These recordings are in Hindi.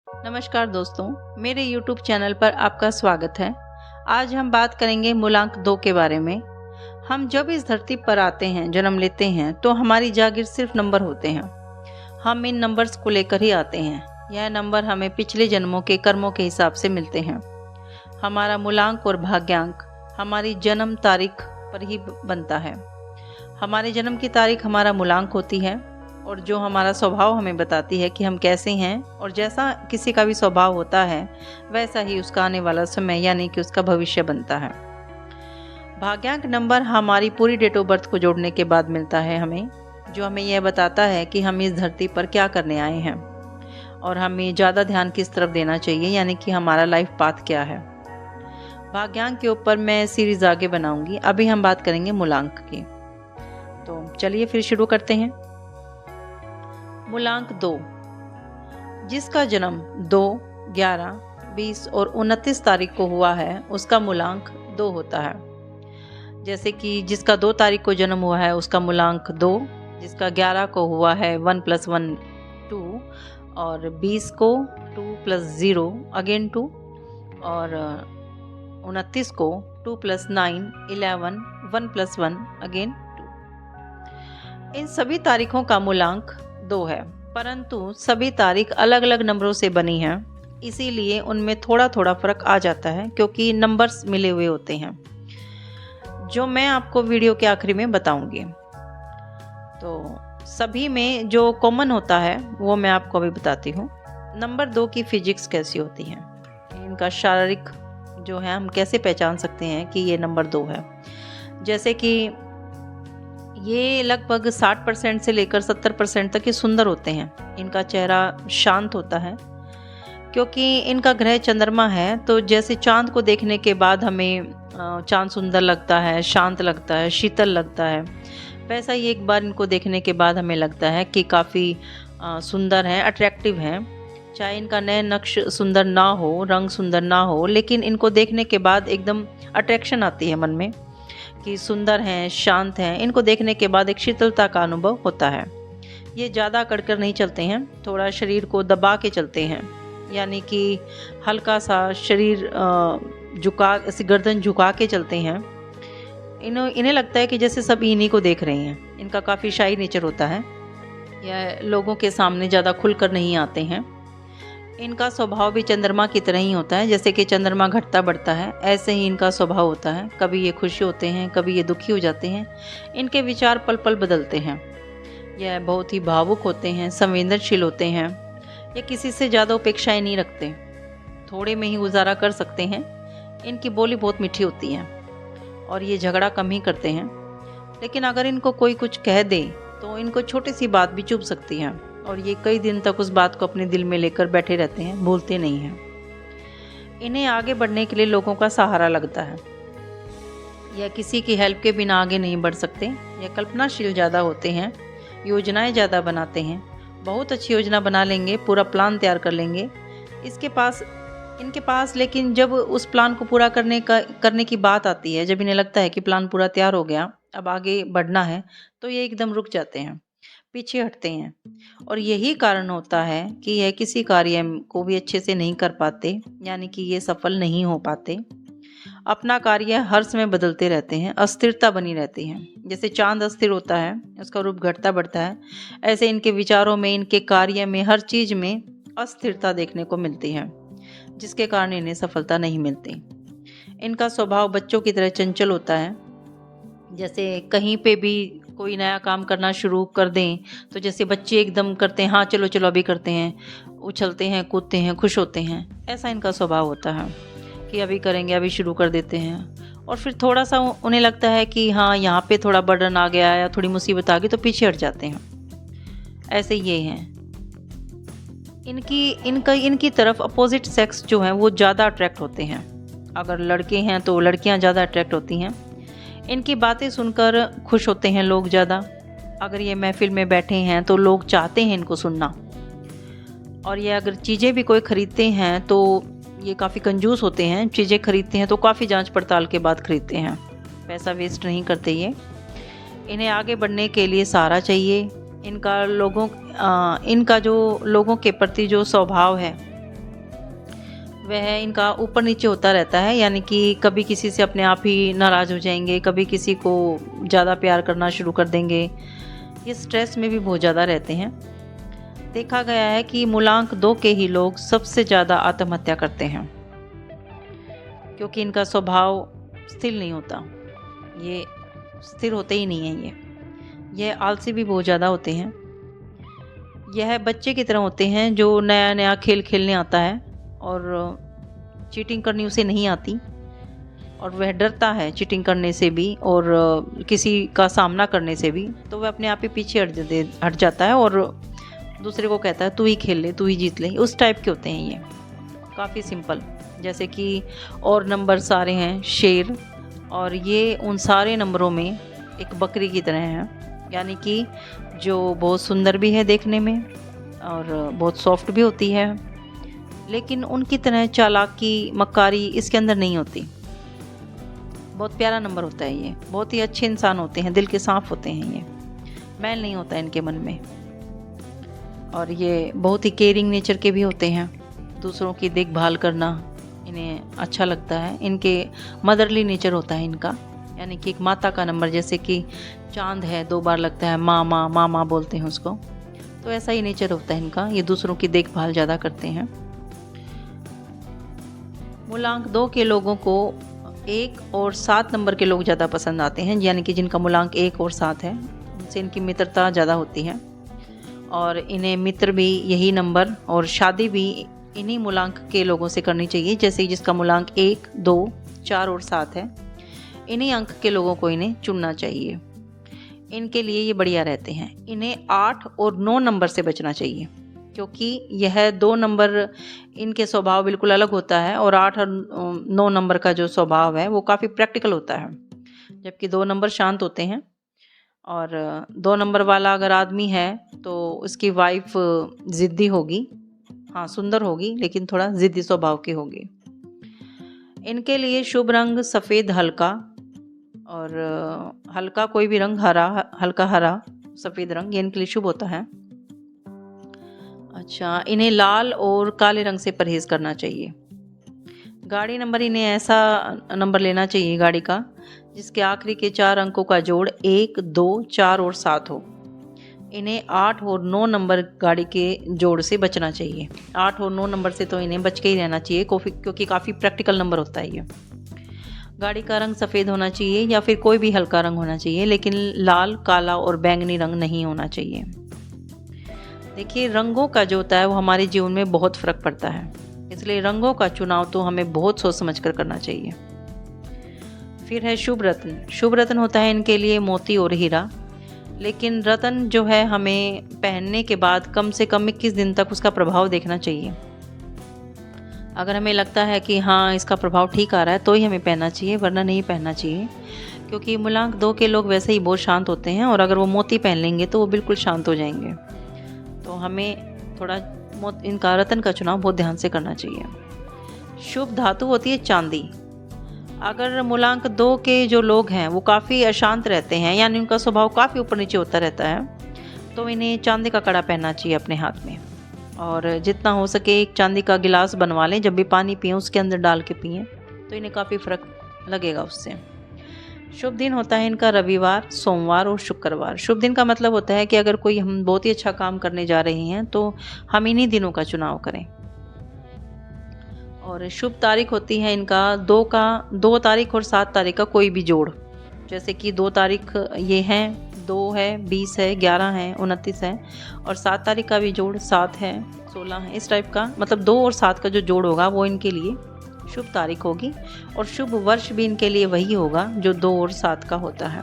नमस्कार दोस्तों, मेरे YouTube चैनल पर आपका स्वागत है। आज हम बात करेंगे मूलांक 2 के बारे में। हम जब इस धरती पर आते हैं, जन्म लेते हैं, तो हमारी जागीर सिर्फ नंबर होते हैं। हम इन नंबर्स को लेकर ही आते हैं। यह नंबर हमें पिछले जन्मों के कर्मों के हिसाब से मिलते हैं। हमारा मूलांक और भाग्यांक हमारी जन्म तारीख पर ही बनता है। हमारे जन्म की तारीख हमारा मूलांक होती है और जो हमारा स्वभाव हमें बताती है कि हम कैसे हैं, और जैसा किसी का भी स्वभाव होता है वैसा ही उसका आने वाला समय यानी कि उसका भविष्य बनता है। भाग्यांक नंबर हमारी पूरी डेट ऑफ बर्थ को जोड़ने के बाद मिलता है हमें, जो हमें यह बताता है कि हम इस धरती पर क्या करने आए हैं और हमें ज़्यादा ध्यान किस तरफ देना चाहिए, यानी कि हमारा लाइफ पाथ क्या है। भाग्यांक के ऊपर मैं सीरीज आगे बनाऊंगी। अभी हम बात करेंगे मूलांक की। तो चलिए फिर शुरू करते हैं। मूलांक 2, जिसका जन्म 2, 11, 20 और 29 तारीख को हुआ है उसका मूलांक 2 होता है। जैसे कि जिसका 2 तारीख को जन्म हुआ है उसका मूलांक 2, जिसका 11 को हुआ है 1 + 1 2, और 20 को 2 + 0 अगेन 2, और 29 को 2 + 9 11 1 + 1 अगेन 2। इन सभी तारीखों का मूलांक 2 है, परंतु सभी तारीख अलग अलग नंबरों से बनी हैं, इसीलिए उनमें थोड़ा थोड़ा फर्क आ जाता है क्योंकि नंबर्स मिले हुए होते हैं, जो मैं आपको वीडियो के आखिरी में बताऊंगी। तो सभी में जो कॉमन होता है वो मैं आपको अभी बताती हूँ। नंबर 2 की फिजिक्स कैसी होती है, इनका शारीरिक जो है हम कैसे पहचान सकते हैं कि ये नंबर 2 है। जैसे कि ये लगभग 60% से लेकर 70% तक ये सुंदर होते हैं। इनका चेहरा शांत होता है क्योंकि इनका ग्रह चंद्रमा है। तो जैसे चांद को देखने के बाद हमें चांद सुंदर लगता है, शांत लगता है, शीतल लगता है, वैसा ही एक बार इनको देखने के बाद हमें लगता है कि काफ़ी सुंदर हैं, अट्रैक्टिव हैं। चाहे इनका नए नक्श सुंदर ना हो, रंग सुंदर ना हो, लेकिन इनको देखने के बाद एकदम अट्रैक्शन आती है मन में कि सुंदर हैं, शांत हैं। इनको देखने के बाद एक शीतलता का अनुभव होता है। ये ज़्यादा अकड़कर नहीं चलते हैं, थोड़ा शरीर को दबा के चलते हैं, यानी कि हल्का सा शरीर झुका, ऐसी गर्दन झुका के चलते हैं। इन्हें लगता है कि जैसे सब इन्हीं को देख रहे हैं। इनका काफ़ी शाई नेचर होता है, या लोगों के सामने ज़्यादा खुलकर नहीं आते हैं। इनका स्वभाव भी चंद्रमा की तरह ही होता है। जैसे कि चंद्रमा घटता बढ़ता है, ऐसे ही इनका स्वभाव होता है। कभी ये खुशी होते हैं, कभी ये दुखी हो जाते हैं। इनके विचार पल पल बदलते हैं। यह बहुत ही भावुक होते हैं, संवेदनशील होते हैं। ये किसी से ज़्यादा अपेक्षाएं नहीं रखते, थोड़े में ही गुजारा कर सकते हैं। इनकी बोली बहुत मीठी होती है और ये झगड़ा कम ही करते हैं। लेकिन अगर इनको कोई कुछ कह दे तो इनको छोटी सी बात भी चुभ सकती है और ये कई दिन तक उस बात को अपने दिल में लेकर बैठे रहते हैं, भूलते नहीं हैं। इन्हें आगे बढ़ने के लिए लोगों का सहारा लगता है। यह किसी की हेल्प के बिना आगे नहीं बढ़ सकते। यह कल्पनाशील ज़्यादा होते हैं, योजनाएं ज़्यादा बनाते हैं। बहुत अच्छी योजना बना लेंगे, पूरा प्लान तैयार कर लेंगे इनके पास। लेकिन जब उस प्लान को पूरा करने की बात आती है, जब इन्हें लगता है कि प्लान पूरा तैयार हो गया, अब आगे बढ़ना है, तो ये एकदम रुक जाते हैं, पीछे हटते हैं। और यही कारण होता है कि यह किसी कार्य को भी अच्छे से नहीं कर पाते, यानी कि ये सफल नहीं हो पाते। अपना कार्य हर समय बदलते रहते हैं, अस्थिरता बनी रहती है। जैसे चांद अस्थिर होता है, उसका रूप घटता बढ़ता है, ऐसे इनके विचारों में, इनके कार्य में, हर चीज में अस्थिरता देखने को मिलती है, जिसके कारण इन्हें सफलता नहीं मिलती। इनका स्वभाव बच्चों की तरह चंचल होता है। जैसे कहीं पे भी कोई नया काम करना शुरू कर दें तो जैसे बच्चे एकदम करते हैं, हाँ चलो चलो अभी करते हैं, उछलते हैं, कूदते हैं, खुश होते हैं, ऐसा इनका स्वभाव होता है कि अभी करेंगे, अभी शुरू कर देते हैं। और फिर थोड़ा सा उन्हें लगता है कि हाँ यहाँ पे थोड़ा बर्डन आ गया या थोड़ी मुसीबत आ गई तो पीछे हट जाते हैं। ऐसे ये हैं। इनकी तरफ अपोजिट सेक्स जो है वो ज़्यादा अट्रैक्ट होते हैं। अगर लड़के हैं तो लड़कियाँ ज़्यादा अट्रैक्ट होती हैं। इनकी बातें सुनकर खुश होते हैं लोग ज़्यादा। अगर ये महफिल में बैठे हैं तो लोग चाहते हैं इनको सुनना। और ये अगर चीज़ें भी कोई ख़रीदते हैं तो ये काफ़ी कंजूस होते हैं। चीज़ें खरीदते हैं तो काफ़ी जांच पड़ताल के बाद खरीदते हैं, पैसा वेस्ट नहीं करते ये। इन्हें आगे बढ़ने के लिए सहारा चाहिए। इनका जो लोगों के प्रति जो स्वभाव है वह इनका ऊपर नीचे होता रहता है, यानी कि कभी किसी से अपने आप ही नाराज़ हो जाएंगे, कभी किसी को ज़्यादा प्यार करना शुरू कर देंगे। ये स्ट्रेस में भी बहुत ज़्यादा रहते हैं। देखा गया है कि मूलांक 2 के ही लोग सबसे ज़्यादा आत्महत्या करते हैं, क्योंकि इनका स्वभाव स्थिर नहीं होता, ये स्थिर होते ही नहीं हैं। ये आलसी भी बहुत ज़्यादा होते हैं। यह बच्चे की तरह होते हैं जो नया नया खेल खेलने आता है और चीटिंग करनी उसे नहीं आती, और वह डरता है चीटिंग करने से भी और किसी का सामना करने से भी, तो वह अपने आप ही पीछे हट जाता है और दूसरे को कहता है तू ही खेल ले, तू ही जीत ले। उस टाइप के होते हैं ये, काफ़ी सिंपल। जैसे कि और नंबर सारे हैं शेर, और ये उन सारे नंबरों में एक बकरी की तरह है, यानी कि जो बहुत सुंदर भी है देखने में और बहुत सॉफ्ट भी होती है, लेकिन उनकी तरह चालाकी मक्कारी इसके अंदर नहीं होती। बहुत प्यारा नंबर होता है ये, बहुत ही अच्छे इंसान होते हैं, दिल के साफ होते हैं, ये मैल नहीं होता इनके मन में, और ये बहुत ही केयरिंग नेचर के भी होते हैं। दूसरों की देखभाल करना इन्हें अच्छा लगता है। इनके मदरली नेचर होता है इनका, यानी कि एक माता का नंबर, जैसे कि चांद है 2 बार लगता है, माँ माँ माँ माँ बोलते हैं उसको, तो ऐसा ही नेचर होता है इनका। ये दूसरों की देखभाल ज़्यादा करते हैं। मूलांक 2 के लोगों को 1 और 7 नंबर के लोग ज़्यादा पसंद आते हैं, यानी कि जिनका मूलांक 1 और 7 है, उनसे इनकी मित्रता ज़्यादा होती है, और इन्हें मित्र भी यही नंबर और शादी भी इन्हीं मूलांक के लोगों से करनी चाहिए। जैसे जिसका मूलांक 1, 2, 4 और 7 है, इन्हीं अंक के लोगों को इन्हें चुनना चाहिए। इनके लिए ये बढ़िया रहते हैं। इन्हें 8 और 9 नंबर से बचना चाहिए, क्योंकि यह 2 नंबर इनके स्वभाव बिल्कुल अलग होता है, और 8 और 9 नंबर का जो स्वभाव है वो काफ़ी प्रैक्टिकल होता है, जबकि 2 नंबर शांत होते हैं। और 2 नंबर वाला अगर आदमी है तो उसकी वाइफ ज़िद्दी होगी, हाँ सुंदर होगी, लेकिन थोड़ा ज़िद्दी स्वभाव की होगी। इनके लिए शुभ रंग सफ़ेद हल्का, और हल्का कोई भी रंग, हरा, हल्का हरा सफ़ेद रंग, ये इनके लिए शुभ होता है। अच्छा, इन्हें लाल और काले रंग से परहेज़ करना चाहिए। गाड़ी नंबर, इन्हें ऐसा नंबर लेना चाहिए गाड़ी का जिसके आखिरी के 4 अंकों का जोड़ 1, 2, 4 और 7 हो। इन्हें 8 और 9 नंबर गाड़ी के जोड़ से बचना चाहिए। 8 और 9 नंबर से तो इन्हें बच के ही रहना चाहिए, क्योंकि काफ़ी प्रैक्टिकल नंबर होता है ये। गाड़ी का रंग सफ़ेद होना चाहिए या फिर कोई भी हल्का रंग होना चाहिए, लेकिन लाल, काला और बैंगनी रंग नहीं होना चाहिए। देखिए, रंगों का जो होता है वो हमारे जीवन में बहुत फ़र्क पड़ता है, इसलिए रंगों का चुनाव तो हमें बहुत सोच समझ कर करना चाहिए। फिर है शुभ रत्न। शुभ रत्न होता है इनके लिए मोती और हीरा, लेकिन रत्न जो है हमें पहनने के बाद कम से कम 21 दिन तक उसका प्रभाव देखना चाहिए। अगर हमें लगता है कि हाँ इसका प्रभाव ठीक आ रहा है तो ही हमें पहनना चाहिए, वरना नहीं पहनना चाहिए, क्योंकि मूलांक 2 के लोग वैसे ही बहुत शांत होते हैं, और अगर वो मोती पहन लेंगे तो वो बिल्कुल शांत हो जाएंगे। तो हमें थोड़ा इनका रत्न का चुनाव बहुत ध्यान से करना चाहिए। शुभ धातु होती है चांदी। अगर मूलांक 2 के जो लोग हैं वो काफ़ी अशांत रहते हैं, यानी उनका स्वभाव काफ़ी ऊपर नीचे होता रहता है, तो इन्हें चांदी का कड़ा पहनना चाहिए अपने हाथ में, और जितना हो सके एक चांदी का गिलास बनवा लें, जब भी पानी पिएं उसके अंदर डाल के पिएं, तो इन्हें काफ़ी फ़र्क लगेगा उससे। शुभ दिन होता है इनका रविवार, सोमवार और शुक्रवार। शुभ दिन का मतलब होता है कि अगर कोई हम बहुत ही अच्छा काम करने जा रहे हैं तो हम इन्हीं दिनों का चुनाव करें। और शुभ तारीख होती है इनका 2 तारीख और 7 तारीख का कोई भी जोड़, जैसे कि 2 तारीख ये हैं, 2 है, 20 है, 11 है, 29 है, और 7 तारीख का भी जोड़ 7 है, 16 है, इस टाइप का, मतलब 2 और 7 का जो जोड़ होगा वो इनके लिए शुभ तारीख होगी। और शुभ वर्ष भी इनके लिए वही होगा जो 2 और 7 का होता है।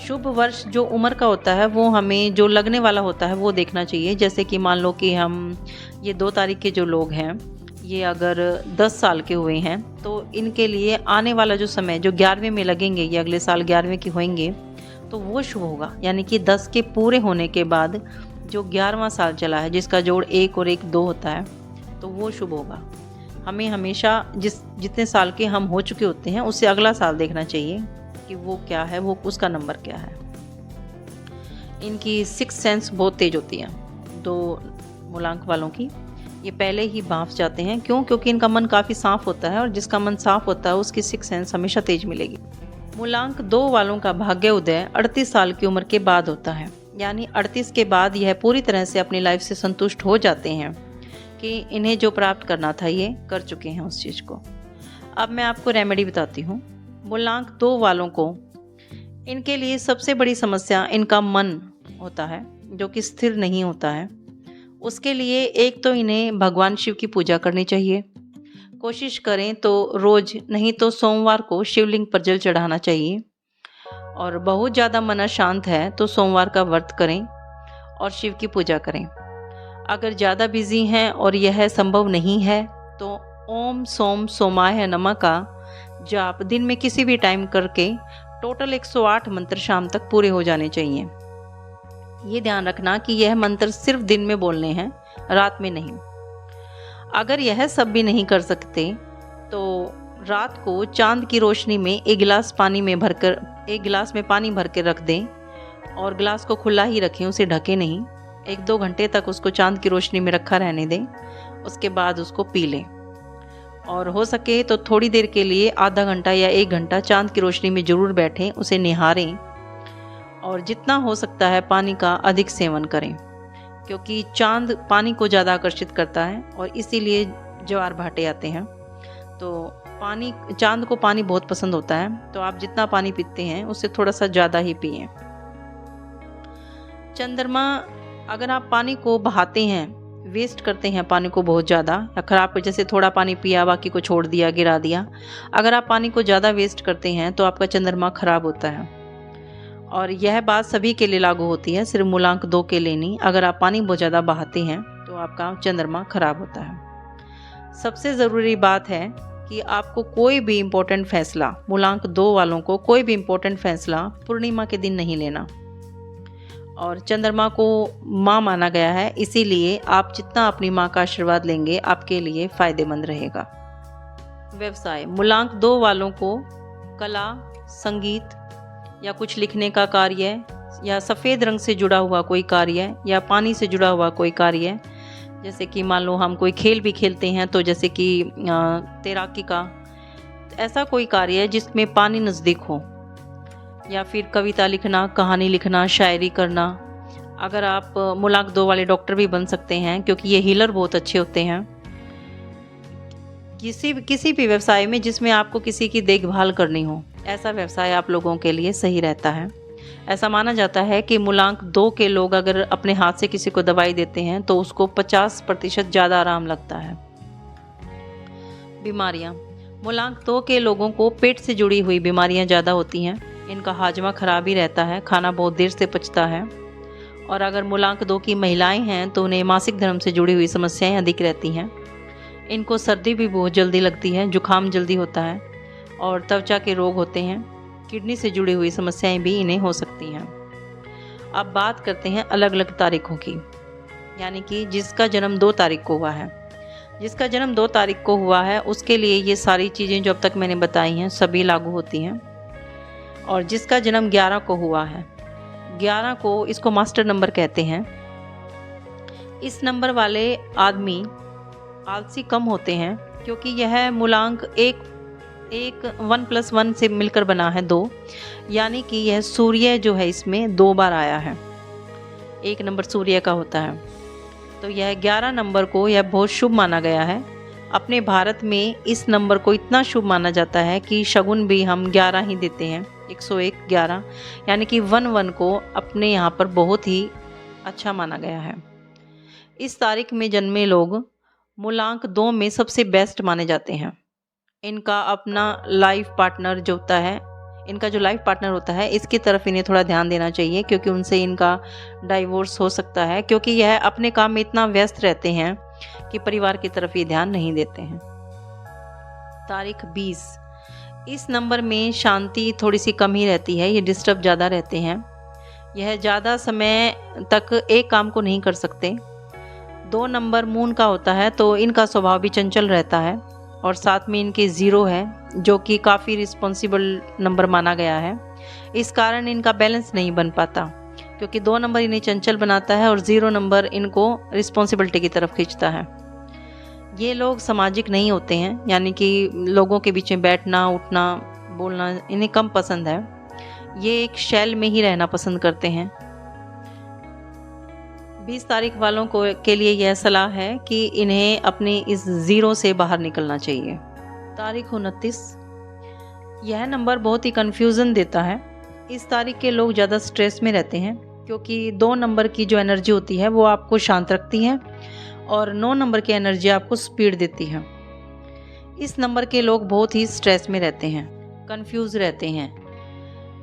शुभ वर्ष जो उम्र का होता है वो हमें जो लगने वाला होता है वो देखना चाहिए। जैसे कि मान लो कि हम ये 2 तारीख के जो लोग हैं, ये अगर 10 साल के हुए हैं तो इनके लिए आने वाला जो समय जो 11वें में लगेंगे, ये अगले साल 11वें के होंगे, तो वो शुभ होगा। यानी कि 10 के पूरे होने के बाद जो 11वां साल चला है, जिसका जोड़ 1 और 1 2 होता है, तो वो शुभ होगा। हमें हमेशा जितने साल के हम हो चुके होते हैं उससे अगला साल देखना चाहिए कि वो क्या है, वो उसका नंबर क्या है। इनकी 6th सेंस बहुत तेज होती है 2 मूलांक वालों की। ये पहले ही बाँफ जाते हैं। क्यों? क्योंकि इनका मन काफ़ी साफ़ होता है और जिसका मन साफ़ होता है उसकी सिक्स सेंस हमेशा तेज मिलेगी। मूलांक 2 वालों का भाग्य उदय 38 साल की उम्र के बाद होता है, यानी 38 के बाद यह पूरी तरह से अपनी लाइफ से संतुष्ट हो जाते हैं कि इन्हें जो प्राप्त करना था ये कर चुके हैं उस चीज़ को। अब मैं आपको रेमेडी बताती हूँ। मूलांक 2 वालों को इनके लिए सबसे बड़ी समस्या इनका मन होता है, जो कि स्थिर नहीं होता है। उसके लिए एक तो इन्हें भगवान शिव की पूजा करनी चाहिए। कोशिश करें तो रोज नहीं तो सोमवार को शिवलिंग पर जल चढ़ाना चाहिए। और बहुत ज़्यादा मन अशांत है तो सोमवार का व्रत करें और शिव की पूजा करें। अगर ज़्यादा बिजी हैं और यह संभव नहीं है तो ओम सोम सोमाय नमः का जाप दिन में किसी भी टाइम करके टोटल 108 मंत्र शाम तक पूरे हो जाने चाहिए। ये ध्यान रखना कि यह मंत्र सिर्फ दिन में बोलने हैं, रात में नहीं। अगर यह सब भी नहीं कर सकते तो रात को चांद की रोशनी में एक गिलास में पानी भर के रख दें और गिलास को खुला ही रखें, उसे ढके नहीं। 1-2 घंटे तक उसको चांद की रोशनी में रखा रहने दें, उसके बाद उसको पी लें। और हो सके तो थोड़ी देर के लिए आधा घंटा या 1 घंटा चांद की रोशनी में ज़रूर बैठें, उसे निहारें और जितना हो सकता है पानी का अधिक सेवन करें, क्योंकि चांद पानी को ज़्यादा आकर्षित करता है और इसीलिए ज्वार भाटे आते हैं। तो चांद को पानी बहुत पसंद होता है, तो आप जितना पानी पीते हैं उससे थोड़ा सा ज़्यादा ही पिएं। चंद्रमा, अगर आप पानी को बहाते हैं, वेस्ट करते हैं पानी को बहुत ज़्यादा, या खराब जैसे थोड़ा पानी पिया बाकी को छोड़ दिया, गिरा दिया, अगर आप पानी को ज़्यादा वेस्ट करते हैं तो आपका चंद्रमा खराब होता है। और यह बात सभी के लिए लागू होती है, सिर्फ मूलांक 2 के लिए नहीं। अगर आप पानी बहुत ज़्यादा बहाते हैं तो आपका चंद्रमा खराब होता है। सबसे ज़रूरी बात है कि आपको कोई भी इम्पोर्टेंट फैसला, मूलांक 2 वालों को कोई भी इम्पोर्टेंट फैसला पूर्णिमा के दिन नहीं लेना। और चंद्रमा को माँ माना गया है, इसीलिए आप जितना अपनी माँ का आशीर्वाद लेंगे आपके लिए फ़ायदेमंद रहेगा। व्यवसाय, मूलांक 2 वालों को कला, संगीत या कुछ लिखने का कार्य, या सफ़ेद रंग से जुड़ा हुआ कोई कार्य, या पानी से जुड़ा हुआ कोई कार्य, जैसे कि मान लो हम कोई खेल भी खेलते हैं तो जैसे कि तैराकी का, ऐसा कोई कार्य जिसमें पानी नज़दीक हो, या फिर कविता लिखना, कहानी लिखना, शायरी करना। अगर आप मूलांक 2 वाले डॉक्टर भी बन सकते हैं, क्योंकि ये हीलर बहुत अच्छे होते हैं। किसी भी व्यवसाय में जिसमें आपको किसी की देखभाल करनी हो, ऐसा व्यवसाय आप लोगों के लिए सही रहता है। ऐसा माना जाता है कि मूलांक 2 के लोग अगर अपने हाथ से किसी को दवाई देते हैं तो उसको 50% ज़्यादा आराम लगता है। बीमारियां, मूलांक 2 के लोगों को पेट से जुड़ी हुई बीमारियां ज़्यादा होती हैं। इनका हाजमा खराब ही रहता है, खाना बहुत देर से पचता है। और अगर मूलांक 2 की महिलाएं हैं तो उन्हें मासिक धर्म से जुड़ी हुई समस्याएं अधिक रहती हैं। इनको सर्दी भी बहुत जल्दी लगती है, जुकाम जल्दी होता है और त्वचा के रोग होते हैं। किडनी से जुड़ी हुई समस्याएं भी इन्हें हो सकती हैं। अब बात करते हैं अलग अलग तारीखों की, यानी कि जिसका जन्म 2 तारीख को हुआ है। जिसका जन्म 2 तारीख को हुआ है उसके लिए ये सारी चीज़ें जो अब तक मैंने बताई हैं सभी लागू होती हैं। और जिसका जन्म 11 को हुआ है, 11 को इसको मास्टर नंबर कहते हैं। इस नंबर वाले आदमी आलसी कम होते हैं, क्योंकि यह मूलांक 1 1 + 1 से मिलकर बना है 2, यानी कि यह सूर्य जो है इसमें 2 बार आया है। 1 नंबर सूर्य का होता है, तो यह 11 नंबर को यह बहुत शुभ माना गया है। अपने भारत में इस नंबर को इतना शुभ माना जाता है कि शगुन भी हम 11 ही देते हैं, 101 11, यानी कि 1 को अपने यहाँ पर बहुत ही अच्छा माना गया है। इस तारीख में जन्मे लोग मूलांक 2 में सबसे बेस्ट माने जाते हैं। इनका अपना लाइफ पार्टनर जो होता है, इनका जो लाइफ पार्टनर होता है इसकी तरफ इन्हें थोड़ा ध्यान देना चाहिए, क्योंकि उनसे इनका डाइवोर्स हो सकता है, क्योंकि यह अपने काम में इतना व्यस्त रहते हैं कि परिवार की तरफ ये ध्यान नहीं देते हैं। तारीख 20, इस नंबर में शांति थोड़ी सी कम ही रहती है, ये डिस्टर्ब ज़्यादा रहते हैं। यह ज़्यादा समय तक एक काम को नहीं कर सकते। 2 नंबर मून का होता है, तो इनका स्वभाव भी चंचल रहता है। और साथ में इनके 0 है, जो कि काफ़ी रिस्पॉन्सिबल नंबर माना गया है। इस कारण इनका बैलेंस नहीं बन पाता, क्योंकि 2 नंबर इन्हें चंचल बनाता है और 0 नंबर इनको रिस्पॉन्सिबिलिटी की तरफ खींचता है। ये लोग सामाजिक नहीं होते हैं, यानी कि लोगों के बीच में बैठना, उठना, बोलना इन्हें कम पसंद है। ये एक शैल में ही रहना पसंद करते हैं। 20 तारीख वालों को के लिए यह सलाह है कि इन्हें अपनी इस ज़ीरो से बाहर निकलना चाहिए। तारीख 29, यह नंबर बहुत ही कन्फ्यूज़न देता है। इस तारीख के लोग ज़्यादा स्ट्रेस में रहते हैं, क्योंकि 2 नंबर की जो एनर्जी होती है वो आपको शांत रखती है और 9 नंबर की एनर्जी आपको स्पीड देती है। इस नंबर के लोग बहुत ही स्ट्रेस में रहते हैं, कंफ्यूज रहते हैं।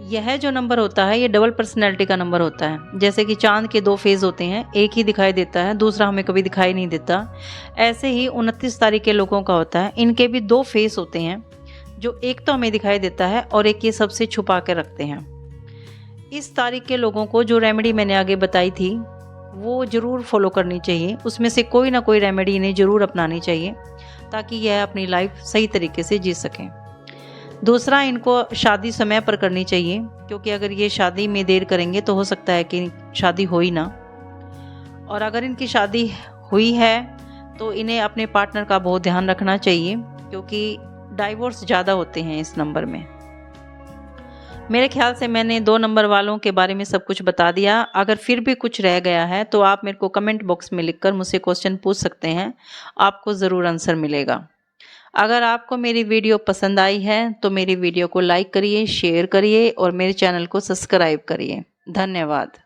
यह जो नंबर होता है ये डबल पर्सनैलिटी का नंबर होता है। जैसे कि चांद के 2 फेज़ होते हैं, एक ही दिखाई देता है, दूसरा हमें कभी दिखाई नहीं देता। ऐसे ही 29 तारीख के लोगों का होता है, इनके भी 2 फेस होते हैं, जो एक तो हमें दिखाई देता है और एक ये सबसे छुपा के रखते हैं। इस तारीख के लोगों को जो रेमेडी मैंने आगे बताई थी वो ज़रूर फॉलो करनी चाहिए। उसमें से कोई ना कोई रेमेडी इन्हें ज़रूर अपनानी चाहिए, ताकि यह अपनी लाइफ सही तरीके से जी सकें। दूसरा, इनको शादी समय पर करनी चाहिए, क्योंकि अगर ये शादी में देर करेंगे तो हो सकता है कि शादी हो ही ना। और अगर इनकी शादी हुई है तो इन्हें अपने पार्टनर का बहुत ध्यान रखना चाहिए, क्योंकि डाइवोर्स ज़्यादा होते हैं इस नंबर में। मेरे ख्याल से मैंने 2 नंबर वालों के बारे में सब कुछ बता दिया। अगर फिर भी कुछ रह गया है तो आप मेरे को कमेंट बॉक्स में लिखकर मुझसे क्वेश्चन पूछ सकते हैं, आपको ज़रूर आंसर मिलेगा। अगर आपको मेरी वीडियो पसंद आई है तो मेरी वीडियो को लाइक करिए, शेयर करिए और मेरे चैनल को सब्सक्राइब करिए। धन्यवाद।